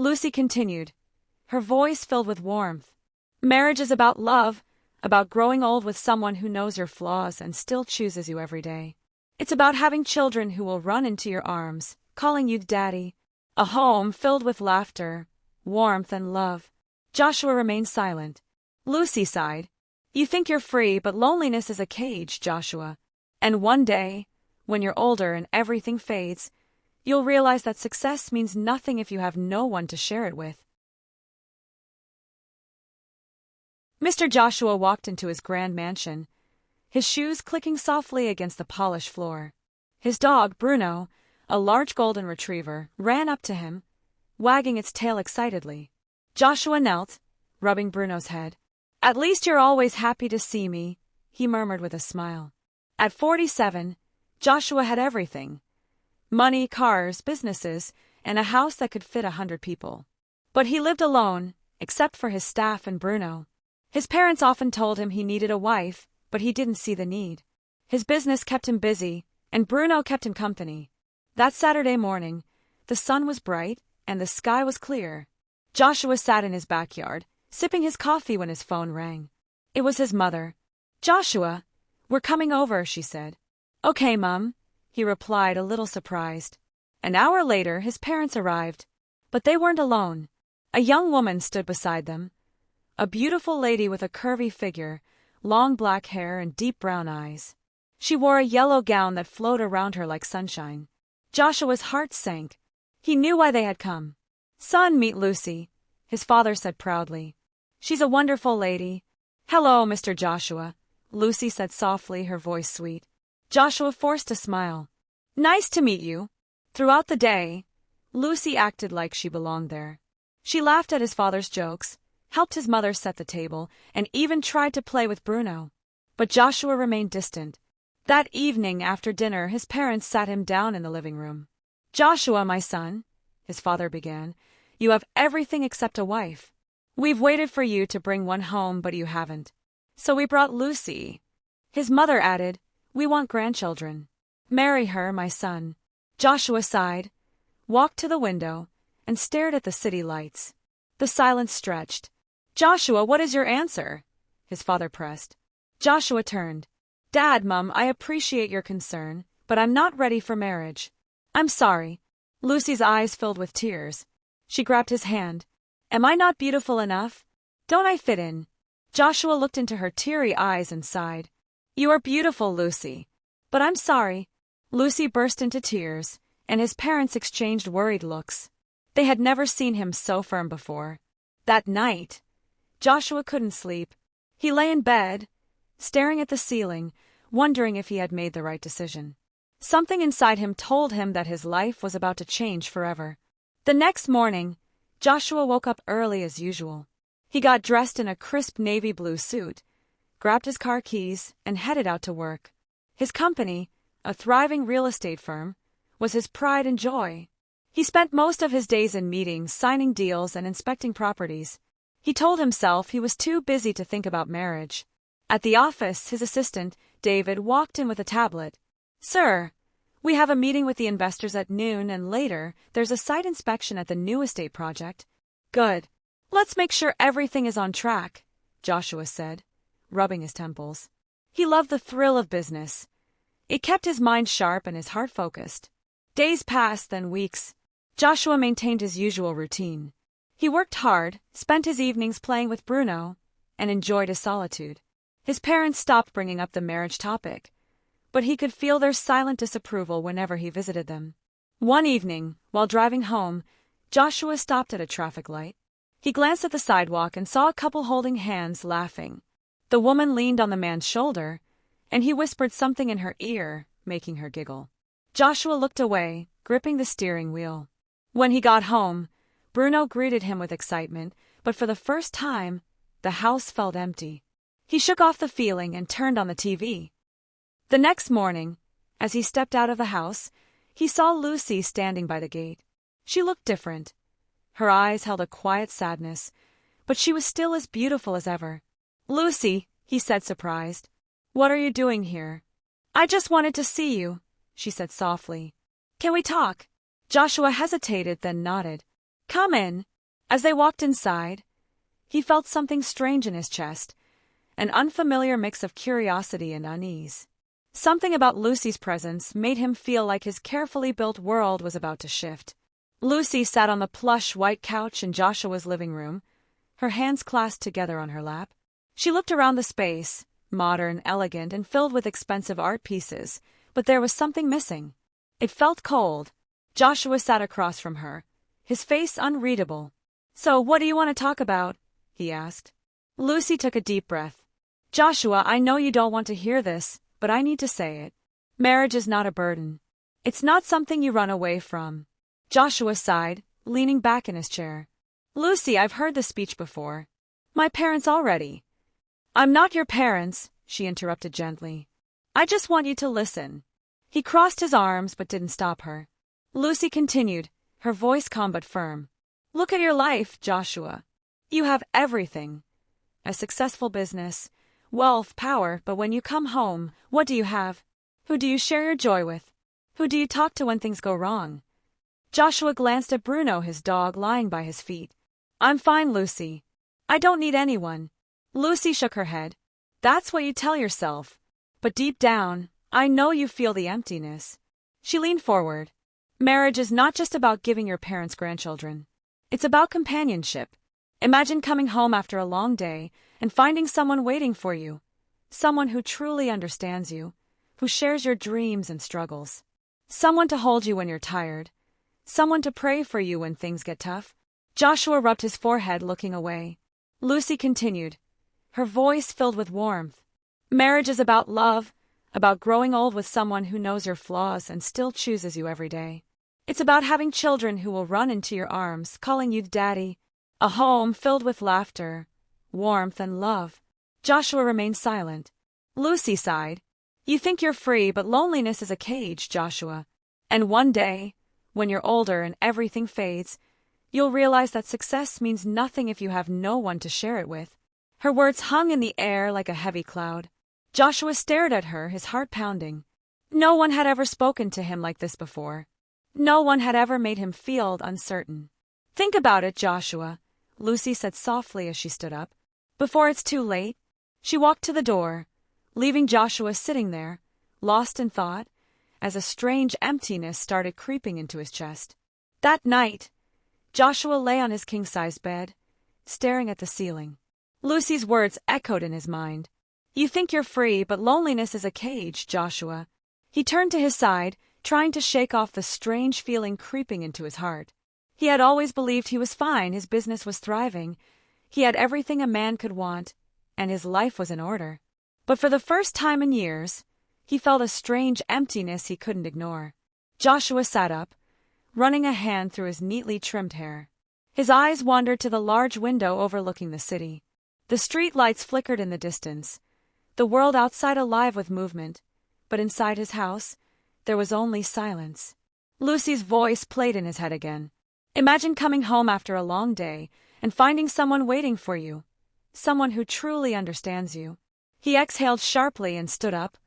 Lucy continued, her voice filled with warmth. Marriage is about love, about growing old with someone who knows your flaws and still chooses you every day. It's about having children who will run into your arms, calling you daddy. A home filled with laughter, warmth, and love. Joshua remained silent. Lucy sighed. You think you're free, but loneliness is a cage, Joshua. And one day, when you're older and everything fades, you'll realize that success means nothing if you have no one to share it with. Mr. Joshua walked into his grand mansion, his shoes clicking softly against the polished floor. His dog, Bruno, a large golden retriever, ran up to him, wagging its tail excitedly. Joshua knelt, rubbing Bruno's head. At least you're always happy to see me, he murmured with a smile. At 47, Joshua had everything. Money, cars, businesses, and a house that could fit 100 people. But he lived alone, except for his staff and Bruno. His parents often told him he needed a wife, but he didn't see the need. His business kept him busy, and Bruno kept him company. That Saturday morning, the sun was bright, and the sky was clear. Joshua sat in his backyard, sipping his coffee when his phone rang. It was his mother. Joshua, we're coming over, she said. Okay, Mum, he replied, a little surprised. An hour later, his parents arrived. But they weren't alone. A young woman stood beside them. A beautiful lady with a curvy figure, long black hair and deep brown eyes. She wore a yellow gown that flowed around her like sunshine. Joshua's heart sank. He knew why they had come. Son, meet Lucy, his father said proudly. She's a wonderful lady. Hello, Mr. Joshua, Lucy said softly, her voice sweet. Joshua forced a smile. Nice to meet you. Throughout the day, Lucy acted like she belonged there. She laughed at his father's jokes, helped his mother set the table, and even tried to play with Bruno. But Joshua remained distant. That evening after dinner, his parents sat him down in the living room. Joshua, my son, his father began, you have everything except a wife. We've waited for you to bring one home, but you haven't. So we brought Lucy. His mother added, we want grandchildren. Marry her, my son. Joshua sighed, walked to the window, and stared at the city lights. The silence stretched. Joshua, what is your answer? His father pressed. Joshua turned. Dad, Mum, I appreciate your concern, but I'm not ready for marriage. I'm sorry. Lucy's eyes filled with tears. She grabbed his hand. Am I not beautiful enough? Don't I fit in? Joshua looked into her teary eyes and sighed. You are beautiful, Lucy. But I'm sorry. Lucy burst into tears, and his parents exchanged worried looks. They had never seen him so firm before. That night, Joshua couldn't sleep. He lay in bed, staring at the ceiling, wondering if he had made the right decision. Something inside him told him that his life was about to change forever. The next morning, Joshua woke up early as usual. He got dressed in a crisp navy blue suit, grabbed his car keys, and headed out to work. His company, a thriving real estate firm, was his pride and joy. He spent most of his days in meetings, signing deals, and inspecting properties. He told himself he was too busy to think about marriage. At the office, his assistant, David, walked in with a tablet. Sir, we have a meeting with the investors at noon, and later, there's a site inspection at the new estate project. Good. Let's make sure everything is on track, Joshua said, rubbing his temples. He loved the thrill of business. It kept his mind sharp and his heart focused. Days passed, then weeks. Joshua maintained his usual routine. He worked hard, spent his evenings playing with Bruno, and enjoyed his solitude. His parents stopped bringing up the marriage topic, but he could feel their silent disapproval whenever he visited them. One evening, while driving home, Joshua stopped at a traffic light. He glanced at the sidewalk and saw a couple holding hands, laughing. The woman leaned on the man's shoulder, and he whispered something in her ear, making her giggle. Joshua looked away, gripping the steering wheel. When he got home, Bruno greeted him with excitement, but for the first time, the house felt empty. He shook off the feeling and turned on the TV. The next morning, as he stepped out of the house, he saw Lucy standing by the gate. She looked different. Her eyes held a quiet sadness, but she was still as beautiful as ever. Lucy, he said, surprised. What are you doing here? I just wanted to see you, she said softly. Can we talk? Joshua hesitated, then nodded. "Come in." As they walked inside, he felt something strange in his chest, an unfamiliar mix of curiosity and unease. Something about Lucy's presence made him feel like his carefully built world was about to shift. Lucy sat on the plush white couch in Joshua's living room, her hands clasped together on her lap. She looked around the space, modern, elegant, and filled with expensive art pieces, but there was something missing. It felt cold. Joshua sat across from her, his face unreadable. "So what do you want to talk about?" he asked. Lucy took a deep breath. "Joshua, I know you don't want to hear this, but I need to say it. Marriage is not a burden. It's not something you run away from." Joshua sighed, leaning back in his chair. "Lucy, I've heard this speech before. My parents already." "I'm not your parents," she interrupted gently. "I just want you to listen." He crossed his arms but didn't stop her. Lucy continued, her voice calm but firm. "Look at your life, Joshua. You have everything. A successful business, wealth, power, but when you come home, what do you have? Who do you share your joy with? Who do you talk to when things go wrong?" Joshua glanced at Bruno, his dog, lying by his feet. "I'm fine, Lucy. I don't need anyone." Lucy shook her head. "That's what you tell yourself. But deep down, I know you feel the emptiness." She leaned forward. "Marriage is not just about giving your parents grandchildren. It's about companionship. Imagine coming home after a long day and finding someone waiting for you. Someone who truly understands you, who shares your dreams and struggles. Someone to hold you when you're tired. Someone to pray for you when things get tough." Joshua rubbed his forehead, looking away. Lucy continued, her voice filled with warmth. "Marriage is about love, about growing old with someone who knows your flaws and still chooses you every day. It's about having children who will run into your arms, calling you daddy. A home filled with laughter, warmth, and love." Joshua remained silent. Lucy sighed. "You think you're free, but loneliness is a cage, Joshua. And one day, when you're older and everything fades, you'll realize that success means nothing if you have no one to share it with." Her words hung in the air like a heavy cloud. Joshua stared at her, his heart pounding. No one had ever spoken to him like this before. No one had ever made him feel uncertain. "Think about it, Joshua," Lucy said softly as she stood up. "Before it's too late." She walked to the door, leaving Joshua sitting there, lost in thought, as a strange emptiness started creeping into his chest. That night, Joshua lay on his king-size bed, staring at the ceiling. Lucy's words echoed in his mind. "You think you're free, but loneliness is a cage, Joshua." He turned to his side, trying to shake off the strange feeling creeping into his heart. He had always believed he was fine, his business was thriving, he had everything a man could want, and his life was in order. But for the first time in years, he felt a strange emptiness he couldn't ignore. Joshua sat up, running a hand through his neatly trimmed hair. His eyes wandered to the large window overlooking the city. The street lights flickered in the distance, the world outside alive with movement, but inside his house, there was only silence. Lucy's voice played in his head again. "Imagine coming home after a long day and finding someone waiting for you, someone who truly understands you." He exhaled sharply and stood up,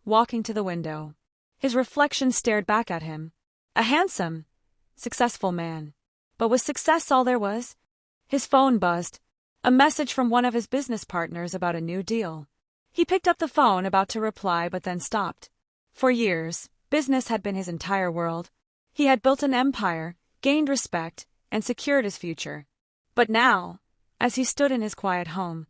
walking to the window. His reflection stared back at him. A handsome, successful man. But was success all there was? His phone buzzed. A message from one of his business partners about a new deal. He picked up the phone, about to reply, but then stopped. For years, business had been his entire world. He had built an empire, gained respect, and secured his future. But now, as he stood in his quiet home,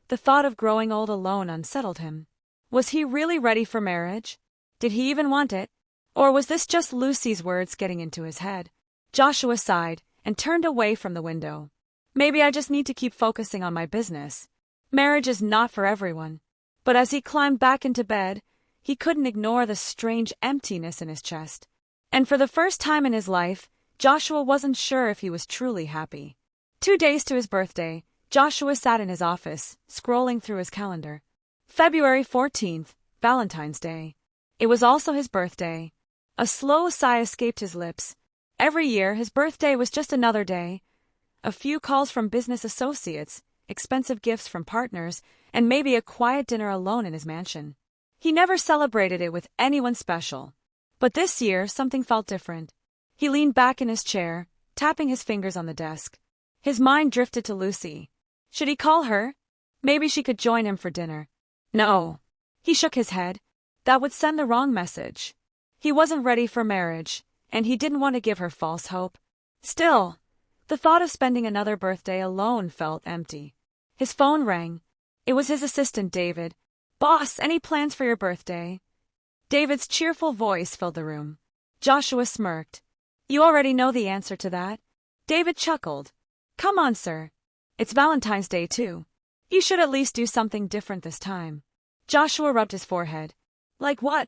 the thought of growing old alone unsettled him. Was he really ready for marriage? Did he even want it? Or was this just Lucy's words getting into his head? Joshua sighed and turned away from the window. "Maybe I just need to keep focusing on my business. Marriage is not for everyone." But as he climbed back into bed, he couldn't ignore the strange emptiness in his chest. And for the first time in his life, Joshua wasn't sure if he was truly happy. 2 days to his birthday, Joshua sat in his office, scrolling through his calendar. February 14th, Valentine's Day. It was also his birthday. A slow sigh escaped his lips. Every year, his birthday was just another day. A few calls from business associates, expensive gifts from partners, and maybe a quiet dinner alone in his mansion. He never celebrated it with anyone special. But this year, something felt different. He leaned back in his chair, tapping his fingers on the desk. His mind drifted to Lucy. Should he call her? Maybe she could join him for dinner. No. He shook his head. That would send the wrong message. He wasn't ready for marriage, and he didn't want to give her false hope. Still, the thought of spending another birthday alone felt empty. His phone rang. It was his assistant, David. "Boss, any plans for your birthday?" David's cheerful voice filled the room. Joshua smirked. "You already know the answer to that." David chuckled. "Come on, sir. It's Valentine's Day, too. You should at least do something different this time." Joshua rubbed his forehead. "Like what?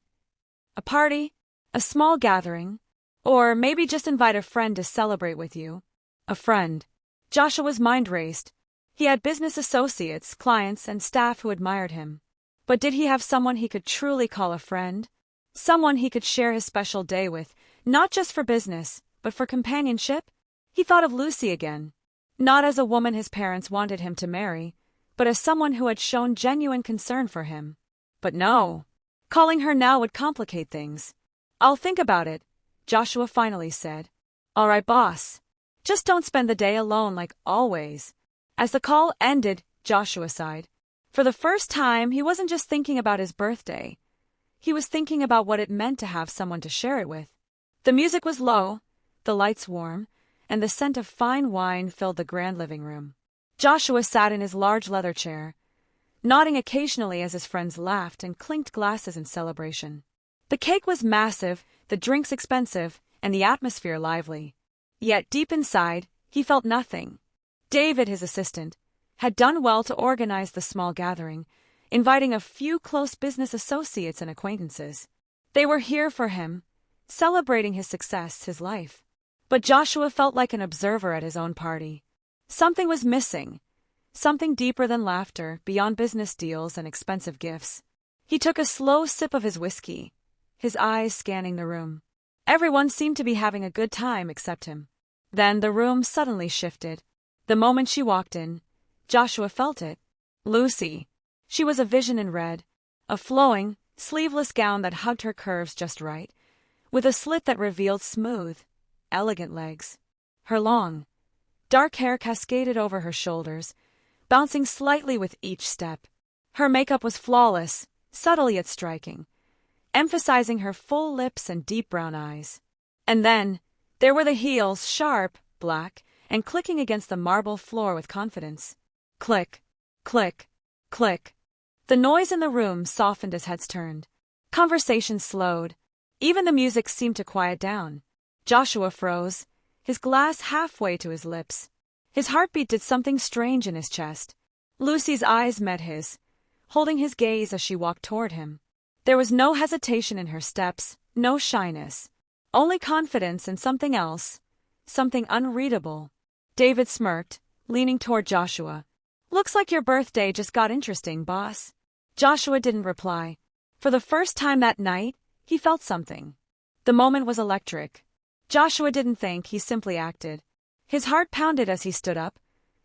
A party? A small gathering? Or maybe just invite a friend to celebrate with you?" A friend. Joshua's mind raced. He had business associates, clients, and staff who admired him. But did he have someone he could truly call a friend? Someone he could share his special day with, not just for business, but for companionship? He thought of Lucy again. Not as a woman his parents wanted him to marry, but as someone who had shown genuine concern for him. But no. Calling her now would complicate things. "I'll think about it," Joshua finally said. "All right, boss. Just don't spend the day alone like always." As the call ended, Joshua sighed. For the first time, he wasn't just thinking about his birthday. He was thinking about what it meant to have someone to share it with. The music was low, the lights warm, and the scent of fine wine filled the grand living room. Joshua sat in his large leather chair, nodding occasionally as his friends laughed and clinked glasses in celebration. The cake was massive, the drinks expensive, and the atmosphere lively. Yet deep inside, he felt nothing. David, his assistant, had done well to organize the small gathering, inviting a few close business associates and acquaintances. They were here for him, celebrating his success, his life. But Joshua felt like an observer at his own party. Something was missing. Something deeper than laughter, beyond business deals and expensive gifts. He took a slow sip of his whiskey, his eyes scanning the room. Everyone seemed to be having a good time except him. Then the room suddenly shifted. The moment she walked in, Joshua felt it. Lucy. She was a vision in red, a flowing, sleeveless gown that hugged her curves just right, with a slit that revealed smooth, elegant legs. Her long, dark hair cascaded over her shoulders, bouncing slightly with each step. Her makeup was flawless, subtle yet striking, emphasizing her full lips and deep brown eyes. And then, there were the heels, sharp, black, and clicking against the marble floor with confidence. Click, click, click. The noise in the room softened as heads turned. Conversation slowed. Even the music seemed to quiet down. Joshua froze, his glass halfway to his lips. His heartbeat did something strange in his chest. Lucy's eyes met his, holding his gaze as she walked toward him. There was no hesitation in her steps, no shyness. Only confidence in something else, something unreadable. David smirked, leaning toward Joshua. "Looks like your birthday just got interesting, boss." Joshua didn't reply. For the first time that night, he felt something. The moment was electric. Joshua didn't think, he simply acted. His heart pounded as he stood up,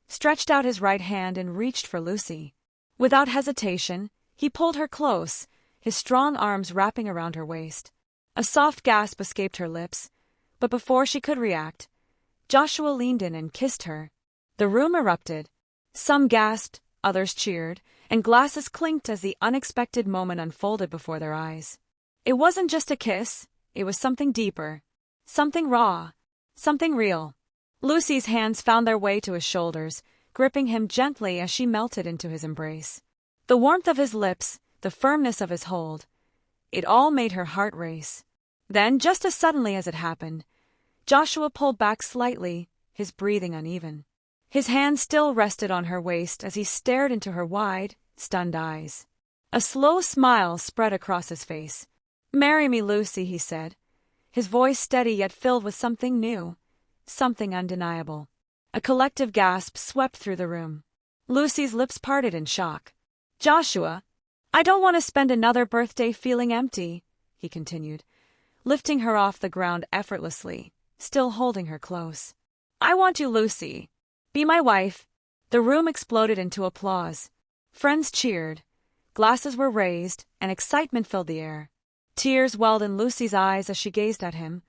stretched out his right hand and reached for Lucy. Without hesitation, he pulled her close, his strong arms wrapping around her waist. A soft gasp escaped her lips, but before she could react, Joshua leaned in and kissed her. The room erupted. Some gasped, others cheered, and glasses clinked as the unexpected moment unfolded before their eyes. It wasn't just a kiss, it was something deeper, something raw, something real. Lucy's hands found their way to his shoulders, gripping him gently as she melted into his embrace. The warmth of his lips, the firmness of his hold, it all made her heart race. Then, just as suddenly as it happened, Joshua pulled back slightly, his breathing uneven. His hand still rested on her waist as he stared into her wide, stunned eyes. A slow smile spread across his face. "Marry me, Lucy," he said, his voice steady yet filled with something new, something undeniable. A collective gasp swept through the room. Lucy's lips parted in shock. "Joshua, I don't want to spend another birthday feeling empty," he continued, lifting her off the ground effortlessly, still holding her close. "I want you, Lucy. Be my wife." The room exploded into applause. Friends cheered. Glasses were raised, and excitement filled the air. Tears welled in Lucy's eyes as she gazed at him,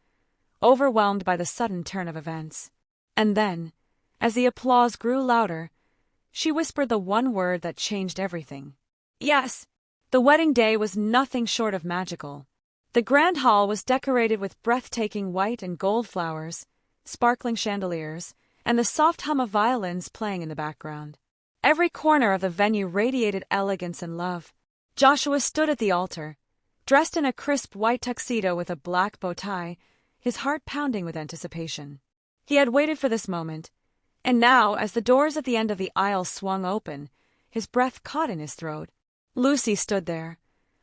overwhelmed by the sudden turn of events. And then, as the applause grew louder, she whispered the one word that changed everything. Yes! The wedding day was nothing short of magical. The grand hall was decorated with breathtaking white and gold flowers, sparkling chandeliers, and the soft hum of violins playing in the background. Every corner of the venue radiated elegance and love. Joshua stood at the altar, dressed in a crisp white tuxedo with a black bow tie, his heart pounding with anticipation. He had waited for this moment, and now, as the doors at the end of the aisle swung open, his breath caught in his throat. Lucy stood there,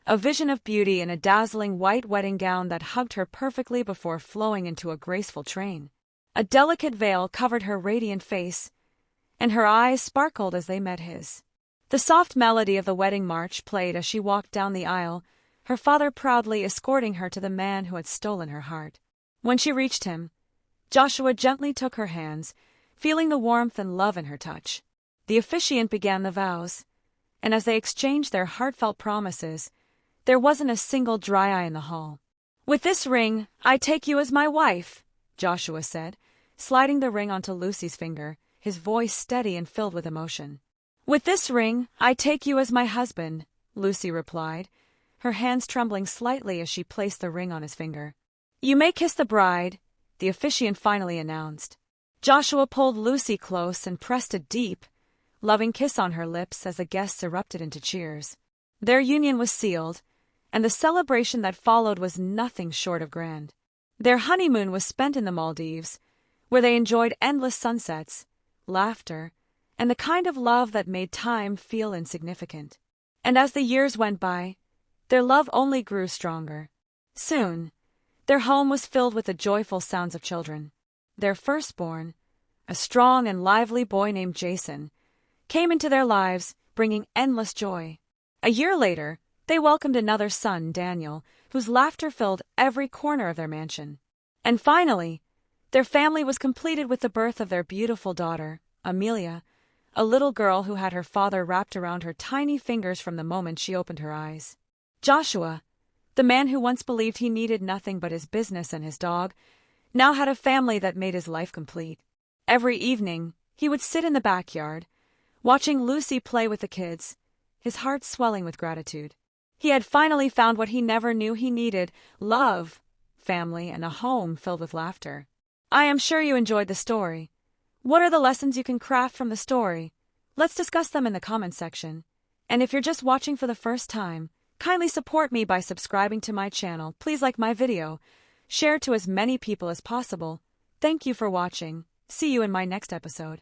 a vision of beauty in a dazzling white wedding gown that hugged her perfectly before flowing into a graceful train. A delicate veil covered her radiant face, and her eyes sparkled as they met his. The soft melody of the wedding march played as she walked down the aisle, her father proudly escorting her to the man who had stolen her heart. When she reached him, Joshua gently took her hands, feeling the warmth and love in her touch. The officiant began the vows, and as they exchanged their heartfelt promises, there wasn't a single dry eye in the hall. "With this ring, I take you as my wife," Joshua said, sliding the ring onto Lucy's finger, his voice steady and filled with emotion. "With this ring, I take you as my husband," Lucy replied, her hands trembling slightly as she placed the ring on his finger. "You may kiss the bride," the officiant finally announced. Joshua pulled Lucy close and pressed a deep, loving kiss on her lips as the guests erupted into cheers. Their union was sealed, and the celebration that followed was nothing short of grand. Their honeymoon was spent in the Maldives, where they enjoyed endless sunsets, laughter, and the kind of love that made time feel insignificant. And as the years went by, their love only grew stronger. Soon, their home was filled with the joyful sounds of children. Their firstborn, a strong and lively boy named Jason, came into their lives, bringing endless joy. A year later, they welcomed another son, Daniel, whose laughter filled every corner of their mansion. And finally, their family was completed with the birth of their beautiful daughter, Amelia, a little girl who had her father wrapped around her tiny fingers from the moment she opened her eyes. Joshua, the man who once believed he needed nothing but his business and his dog, now had a family that made his life complete. Every evening, he would sit in the backyard, watching Lucy play with the kids, his heart swelling with gratitude. He had finally found what he never knew he needed: love, family, and a home filled with laughter. I am sure you enjoyed the story. What are the lessons you can craft from the story? Let's discuss them in the comments section. And if you're just watching for the first time, kindly support me by subscribing to my channel. Please like my video, share it to as many people as possible. Thank you for watching. See you in my next episode.